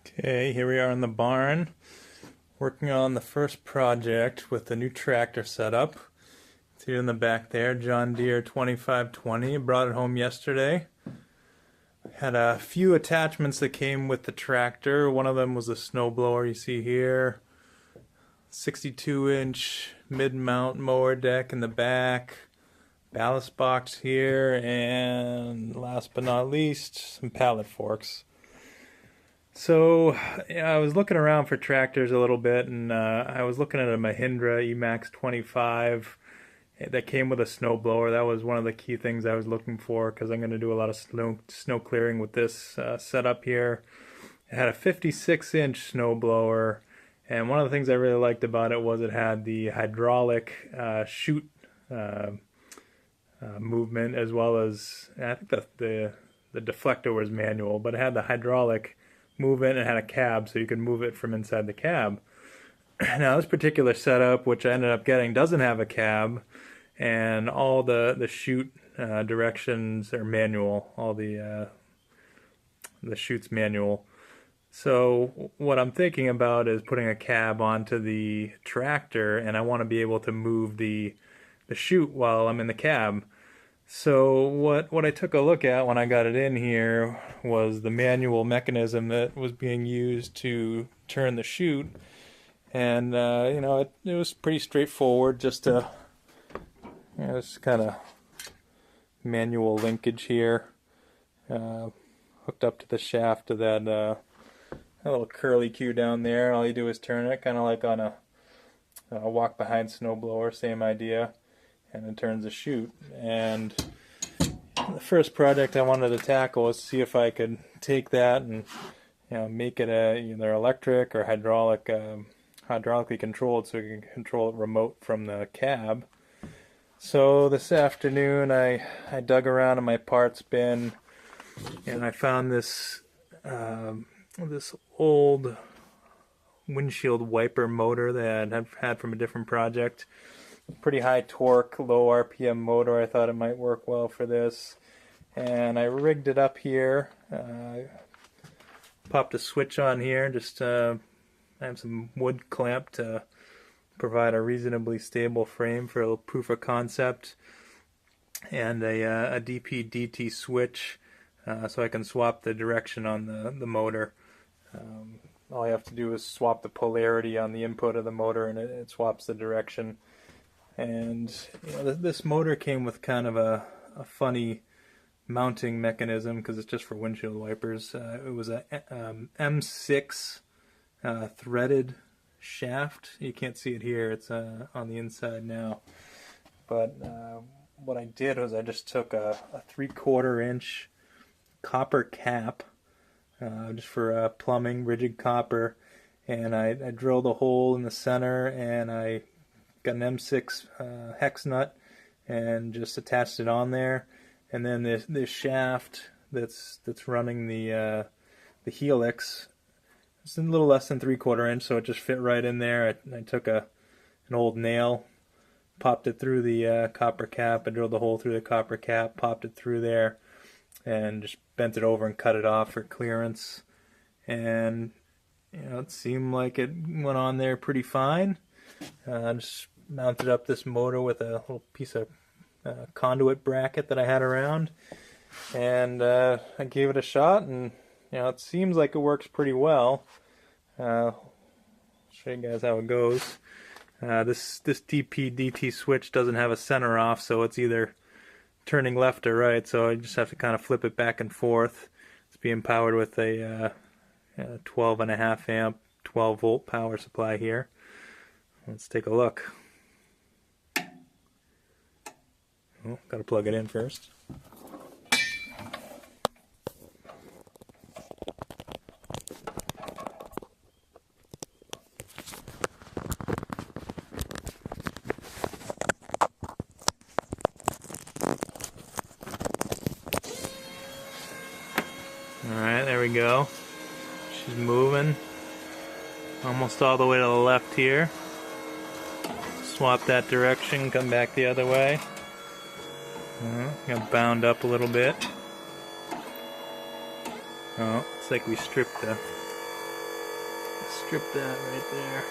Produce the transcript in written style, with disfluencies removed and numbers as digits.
Okay, here we are in the barn, working on the first project with the new tractor setup. See it in the back there, John Deere 2520. Brought it home yesterday. Had a few attachments that came with the tractor. One of them was a snowblower you see here. 62-inch mid-mount mower deck in the back. Ballast box here, and last but not least, some pallet forks. So yeah, I was looking around for tractors a little bit, and I was looking at a Mahindra Emax 25 that came with a snowblower. That was one of the key things I was looking for because I'm going to do a lot of snow clearing with this setup here. It had a 56-inch snowblower, and one of the things I really liked about it was it had the hydraulic chute movement, as well as I think the deflector was manual, but it had the hydraulic movement and had a cab, so you could move it from inside the cab. Now this particular setup, which I ended up getting, doesn't have a cab, and all the chute directions are manual. All the chute's manual. So what I'm thinking about is putting a cab onto the tractor, and I want to be able to move the chute while I'm in the cab. So what I took a look at when I got it in here was the manual mechanism that was being used to turn the chute, and it was pretty straightforward. Just just kind of manual linkage here, hooked up to the shaft of that little curly cue down there. All you do is turn it, kind of like on a walk behind snowblower, same idea. And it turns the chute. And the first project I wanted to tackle was see if I could take that and make it either electric or hydraulically controlled, so you can control it remote from the cab. So this afternoon I dug around in my parts bin, and I found this this old windshield wiper motor that I've had from a different project. Pretty high torque, low RPM motor. I thought it might work well for this, and I rigged it up here. Popped a switch on here. Just I have some wood clamp to provide a reasonably stable frame for a little proof of concept, and a DP/DT switch, so I can swap the direction on the motor. All you have to do is swap the polarity on the input of the motor, and it swaps the direction. And this motor came with kind of a funny mounting mechanism because it's just for windshield wipers. It was a M6 threaded shaft. You can't see it here. It's on the inside now. But what I did was I just took a 3/4 inch copper cap, just for plumbing, rigid copper, and I drilled a hole in the center, and I got an M6 hex nut and just attached it on there, and then this shaft that's running the helix, it's a little less than 3/4 inch, so it just fit right in there. I took an old nail, popped it through the copper cap, I drilled a hole through the copper cap, popped it through there, and just bent it over and cut it off for clearance. And it seemed like it went on there pretty fine. Just mounted up this motor with a little piece of conduit bracket that I had around, and I gave it a shot, and it seems like it works pretty well. I'll show you guys how it goes. This DP/DT switch doesn't have a center off, so it's either turning left or right, so I just have to kind of flip it back and forth. It's being powered with a 12.5 amp 12 volt power supply here. Let's take a look. Oh, gotta plug it in first. Alright, there we go. She's moving almost all the way to the left here. Swap that direction, come back the other way. Got bound up a little bit. Oh, it's like we stripped the strip that right there.